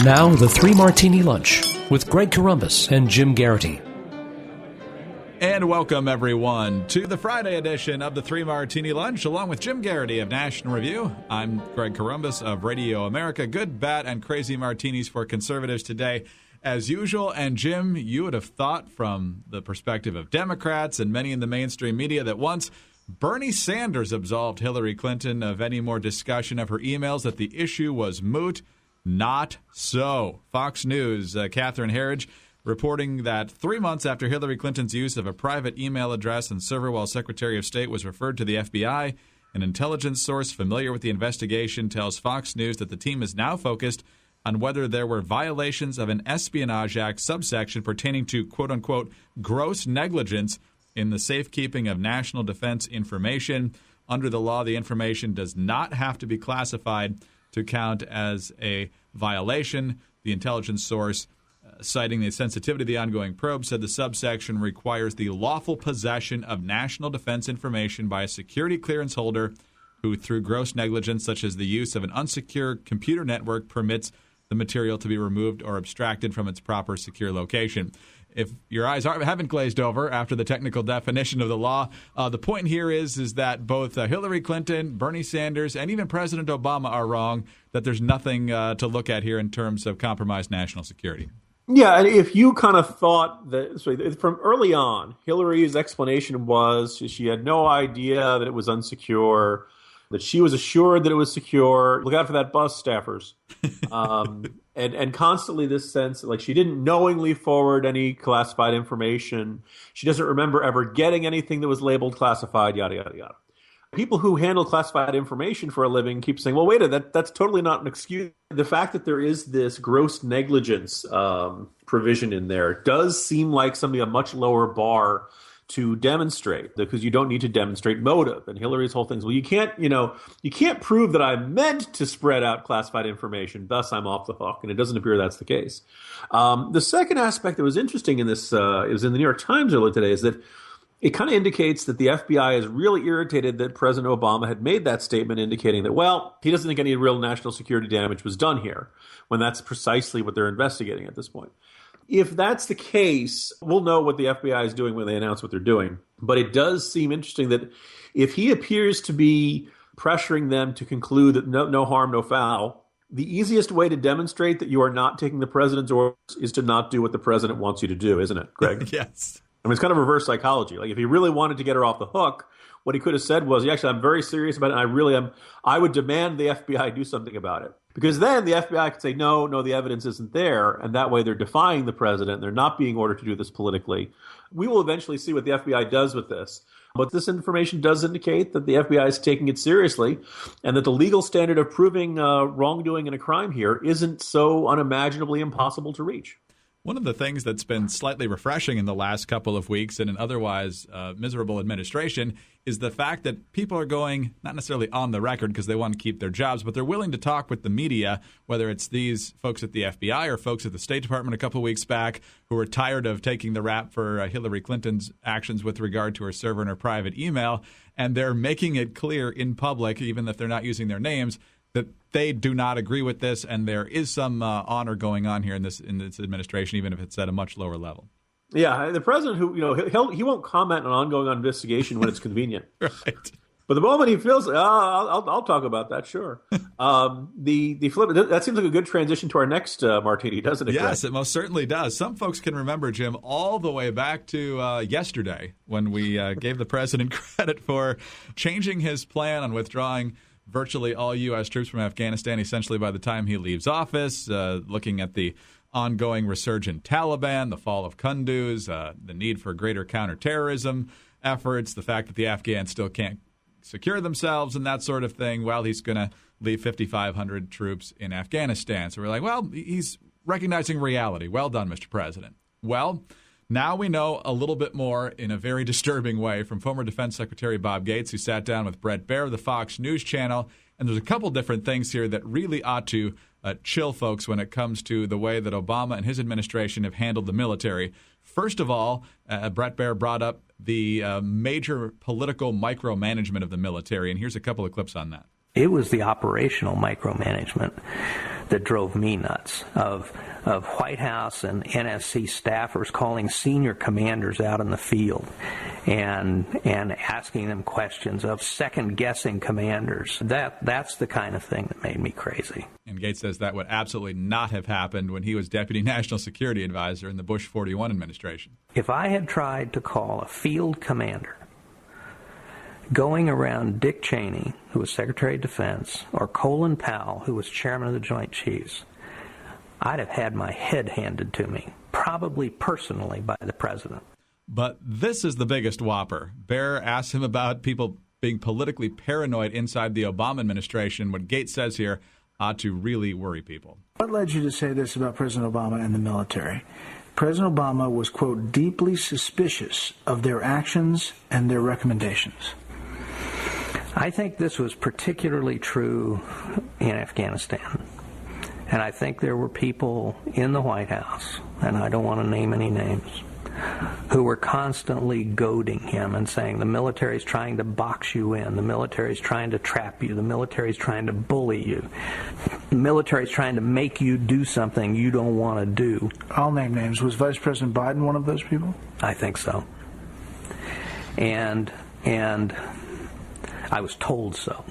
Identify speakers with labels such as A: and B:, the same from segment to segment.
A: Now, the Three Martini Lunch with Greg Corombos and Jim Garrity.
B: And welcome, everyone, to the Friday edition of the Three Martini Lunch, along with Jim Garrity of National Review. I'm Greg Corombos of Radio America. Good, bad, and crazy martinis for conservatives today, as usual. And, Jim, you would have thought from the perspective of Democrats and many in the mainstream media that once Bernie Sanders absolved Hillary Clinton of any more discussion of her emails that the issue was moot. Not so. Fox News, Catherine Herridge, reporting that 3 months after Hillary Clinton's use of a private email address and server while Secretary of State was referred to the FBI, an intelligence source familiar with the investigation tells Fox News that the team is now focused on whether there were violations of an Espionage Act subsection pertaining to, quote-unquote, gross negligence in the safekeeping of national defense information. Under the law, the information does not have to be classified to count as a violation. The intelligence source, citing the sensitivity of the ongoing probe, said the subsection requires the lawful possession of national defense information by a security clearance holder who, through gross negligence, such as the use of an unsecure computer network, permits the material to be removed or abstracted from its proper secure location. If your eyes haven't glazed over after the technical definition of the law, the point here is that both Hillary Clinton, Bernie Sanders, and even President Obama are wrong, that there's nothing to look at here in terms of compromised national security.
C: Yeah, and if you kind of thought that from early on, Hillary's explanation was she had no idea that it was unsecure, that she was assured that it was secure. Look out for that bus, staffers. And constantly this sense that, like, she didn't knowingly forward any classified information. She doesn't remember ever getting anything that was labeled classified, yada, yada, yada. People who handle classified information for a living keep saying, well, wait a minute, that's totally not an excuse. The fact that there is this gross negligence provision in there does seem like something a much lower bar to demonstrate, because you don't need to demonstrate motive. And Hillary's whole thing is, well, you can't prove that I meant to spread out classified information, thus I'm off the hook. And it doesn't appear that's the case. The second aspect that was interesting in this, it was in the New York Times earlier today, is that it kind of indicates that the FBI is really irritated that President Obama had made that statement indicating that, well, he doesn't think any real national security damage was done here, when that's precisely what they're investigating at this point. If that's the case, we'll know what the FBI is doing when they announce what they're doing. But it does seem interesting that if he appears to be pressuring them to conclude that no harm, no foul, the easiest way to demonstrate that you are not taking the president's orders is to not do what the president wants you to do, isn't it, Greg?
B: Yes.
C: I mean, it's kind of reverse psychology. Like, if he really wanted to get her off the hook, what he could have said was, actually, I'm very serious about it, and I really am. I would demand the FBI do something about it. Because then the FBI could say, no, the evidence isn't there. And that way they're defying the president. They're not being ordered to do this politically. We will eventually see what the FBI does with this. But this information does indicate that the FBI is taking it seriously, and that the legal standard of proving wrongdoing in a crime here isn't so unimaginably impossible to reach.
B: One of the things that's been slightly refreshing in the last couple of weeks in an otherwise miserable administration is the fact that people are going, not necessarily on the record because they want to keep their jobs, but they're willing to talk with the media, whether it's these folks at the FBI or folks at the State Department a couple of weeks back who are tired of taking the rap for Hillary Clinton's actions with regard to her server and her private email, and they're making it clear in public, even if they're not using their names, that they do not agree with this, and there is some honor going on here in this administration, even if it's at a much lower level. Yeah,
C: the president, who he won't comment on ongoing investigation when it's convenient.
B: Right.
C: But the moment he feels, I'll talk about that. Sure. The flip, that seems like a good transition to our next martini, doesn't it?
B: Yes,
C: Greg?
B: It most certainly does. Some folks can remember, Jim, all the way back to yesterday when we gave the president credit for changing his plan on withdrawing virtually all U.S. troops from Afghanistan, essentially by the time he leaves office, looking at the ongoing resurgent Taliban, the fall of Kunduz, the need for greater counterterrorism efforts, the fact that the Afghans still can't secure themselves and that sort of thing. Well, he's going to leave 5,500 troops in Afghanistan. So we're like, well, he's recognizing reality. Well done, Mr. President. Well, now we know a little bit more in a very disturbing way from former Defense Secretary Bob Gates, who sat down with Bret Baier of the Fox News Channel. And there's a couple different things here that really ought to chill folks when it comes to the way that Obama and his administration have handled the military. First of all, Bret Baier brought up the major political micromanagement of the military. And here's a couple of clips on that.
D: It was the operational micromanagement that drove me nuts, of White House and NSC staffers calling senior commanders out in the field and asking them questions, of second-guessing commanders. That's the kind of thing that made me crazy.
B: And Gates says that would absolutely not have happened when he was Deputy National Security Advisor in the Bush 41 administration.
D: If I had tried to call a field commander going around Dick Cheney, who was Secretary of Defense, or Colin Powell, who was Chairman of the Joint Chiefs, I'd have had my head handed to me, probably personally by the president.
B: But this is the biggest whopper. Bear asks him about people being politically paranoid inside the Obama administration. What Gates says here ought to really worry people.
E: What led you to say this about President Obama and the military? President Obama was, quote, deeply suspicious of their actions and their recommendations.
D: I think this was particularly true in Afghanistan. And I think there were people in the White House, and I don't want to name any names, who were constantly goading him and saying, the military's trying to box you in, the military's trying to trap you, the military's trying to bully you, the military's trying to make you do something you don't want to do.
E: I'll name names. Was Vice President Biden one of those people?
D: I think so. And I was told so.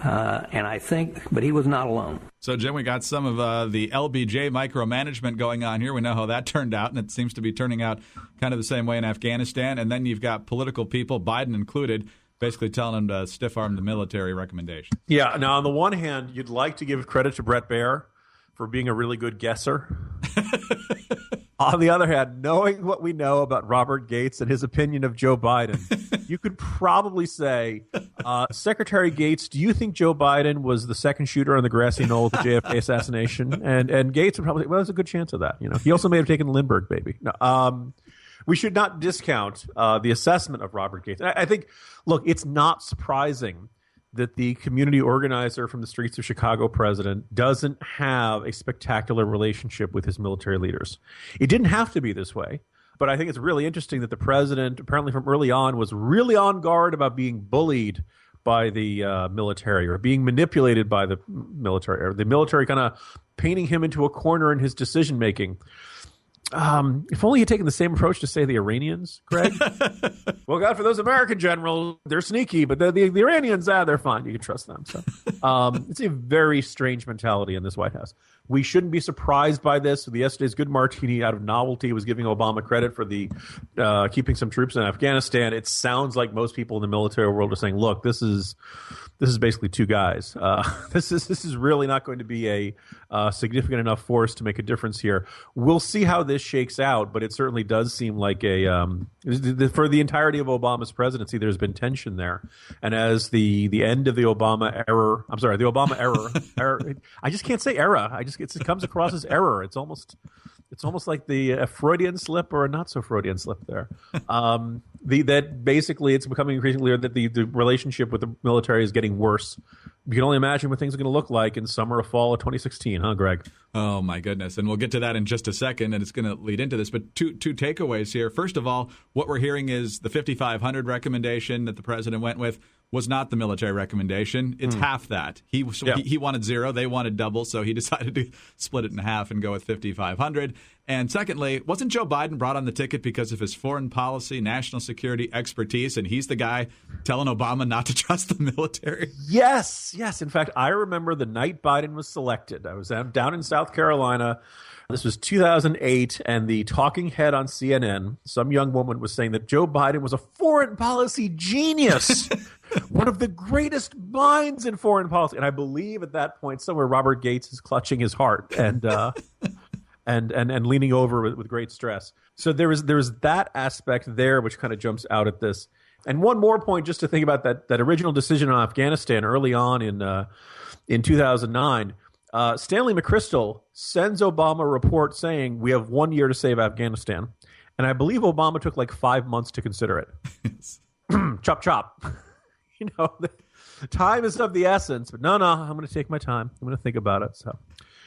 D: And I think, but he was not alone.
B: So, Jim, we got some of the LBJ micromanagement going on here. We know how that turned out, and it seems to be turning out kind of the same way in Afghanistan. And then you've got political people, Biden included, basically telling them to stiff-arm the military recommendations.
C: Yeah. Now, on the one hand, you'd like to give credit to Brett Baer for being a really good guesser. On the other hand, knowing what we know about Robert Gates and his opinion of Joe Biden, you could probably say, Secretary Gates, do you think Joe Biden was the second shooter on the grassy knoll of the JFK assassination? And Gates would probably say, well, there's a good chance of that. You know, he also may have taken Lindbergh, baby. No, we should not discount the assessment of Robert Gates. I think, look, it's not surprising that the community organizer from the streets of Chicago president doesn't have a spectacular relationship with his military leaders. It didn't have to be this way, but I think it's really interesting that the president, apparently from early on, was really on guard about being bullied by the military or being manipulated by the military, or the military kind of painting him into a corner in his decision-making. If only he'd taken the same approach to, say, the Iranians, Greg. Well, God, for those American generals, they're sneaky, but the Iranians, they're fine. You can trust them. So it's a very strange mentality in this White House. We shouldn't be surprised by this. Yesterday's Good Martini, out of novelty, was giving Obama credit for the keeping some troops in Afghanistan. It sounds like most people in the military world are saying, look, this is basically two guys. This is really not going to be a significant enough force to make a difference here. We'll see how this shakes out, but it certainly does seem like for the entirety of Obama's presidency, there's been tension there. And as the end of the Obama era, I just can't say era. It comes across as error. It's almost like the Freudian slip or a not so Freudian slip there. That basically it's becoming increasingly clear that the relationship with the military is getting worse. You can only imagine what things are going to look like in summer or fall of 2016, huh, Greg?
B: Oh, my goodness. And we'll get to that in just a second, and it's going to lead into this. But two takeaways here. First of all, what we're hearing is the 5,500 recommendation that the president went with was not the military recommendation. It's half that. He wanted zero. They wanted double, so he decided to split it in half and go with 5,500. And secondly, wasn't Joe Biden brought on the ticket because of his foreign policy, national security expertise, and he's the guy telling Obama not to trust the military?
C: Yes. In fact, I remember the night Biden was selected. I was down in South Carolina. This was 2008, and the talking head on CNN, some young woman, was saying that Joe Biden was a foreign policy genius, one of the greatest minds in foreign policy. And I believe at that point somewhere Robert Gates is clutching his heart and leaning over with great stress. So there was that aspect there which kind of jumps out at this. And one more point just to think about that original decision on Afghanistan early on in 2009. Stanley McChrystal sends Obama a report saying we have 1 year to save Afghanistan. And I believe Obama took like 5 months to consider it. Chop, chop. Time is of the essence. But no, I'm going to take my time. I'm going to think about it. So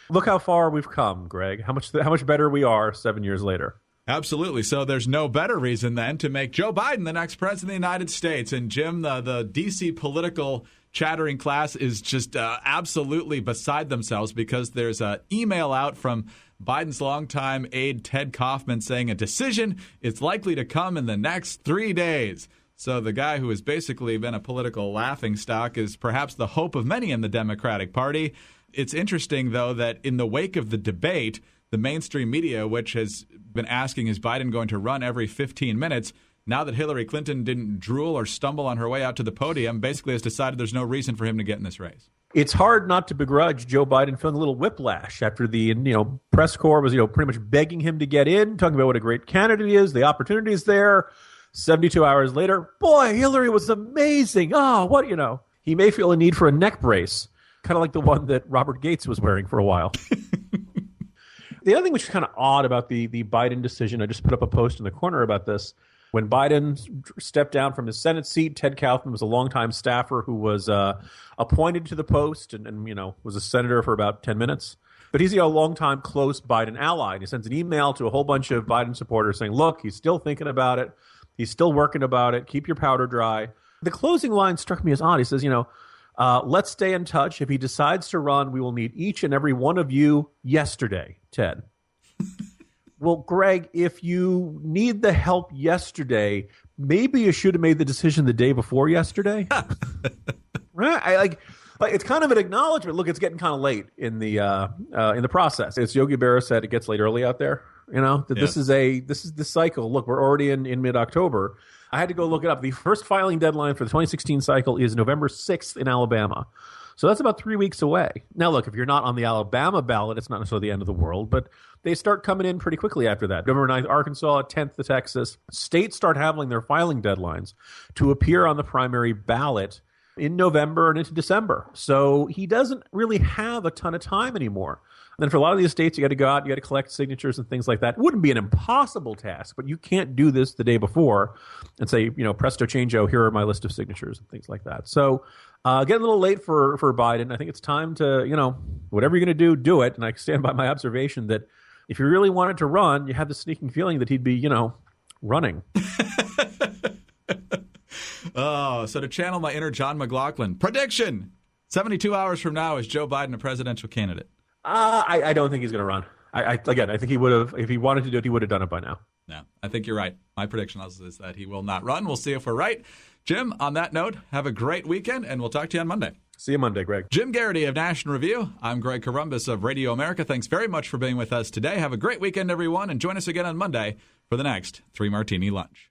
C: look how far we've come, Greg. How much better we are 7 years later.
B: Absolutely. So there's no better reason then to make Joe Biden the next president of the United States. And Jim, the D.C. political chattering class is just absolutely beside themselves because there's an email out from Biden's longtime aide Ted Kaufman saying a decision is likely to come in the next 3 days. So the guy who has basically been a political laughingstock is perhaps the hope of many in the Democratic Party. It's interesting, though, that in the wake of the debate, the mainstream media, which has been asking, is Biden going to run every 15 minutes, now that Hillary Clinton didn't drool or stumble on her way out to the podium, basically has decided there's no reason for him to get in this race.
C: It's hard not to begrudge Joe Biden feeling a little whiplash after the press corps was pretty much begging him to get in, talking about what a great candidate he is, the opportunity is there. 72 hours later, boy, Hillary was amazing. Oh, what, he may feel a need for a neck brace, kind of like the one that Robert Gates was wearing for a while. The other thing which is kind of odd about the Biden decision, I just put up a post in the corner about this. When Biden stepped down from his Senate seat, Ted Kaufman was a longtime staffer who was appointed to the post and was a senator for about 10 minutes. But he's a longtime close Biden ally. And he sends an email to a whole bunch of Biden supporters saying, look, he's still thinking about it. He's still working about it. Keep your powder dry. The closing line struck me as odd. He says, let's stay in touch. If he decides to run, we will need each and every one of you yesterday, Ted. Well, Greg, if you need the help yesterday, maybe you should have made the decision the day before yesterday. Right? It's kind of an acknowledgement. Look, it's getting kind of late in the process. As Yogi Berra said, it gets late early out there. This is the cycle. Look, we're already in mid-October. I had to go look it up. The first filing deadline for the 2016 cycle is November 6th in Alabama. So that's about 3 weeks away. Now, look, if you're not on the Alabama ballot, it's not necessarily the end of the world, but they start coming in pretty quickly after that. November 9th, Arkansas, 10th to Texas. States start having their filing deadlines to appear on the primary ballot in November and into December. So he doesn't really have a ton of time anymore. And then for a lot of these states, you got to go out, you got to collect signatures and things like that. It wouldn't be an impossible task, but you can't do this the day before and say, presto changeo, here are my list of signatures and things like that. So getting a little late for Biden. I think it's time to, whatever you're going to do it. And I stand by my observation that if you really wanted to run, you have the sneaking feeling that he'd be, running.
B: Oh, so to channel my inner John McLaughlin, prediction, 72 hours from now, is Joe Biden a presidential candidate?
C: I don't think he's going to run. I think he would have, if he wanted to do it, he would have done it by now.
B: No, I think you're right. My prediction is that he will not run. We'll see if we're right. Jim, on that note, have a great weekend, and we'll talk to you on Monday.
C: See you Monday, Greg.
B: Jim Garrity of National Review. I'm Greg Corombos of Radio America. Thanks very much for being with us today. Have a great weekend, everyone, and join us again on Monday for the next 3 Martini Lunch.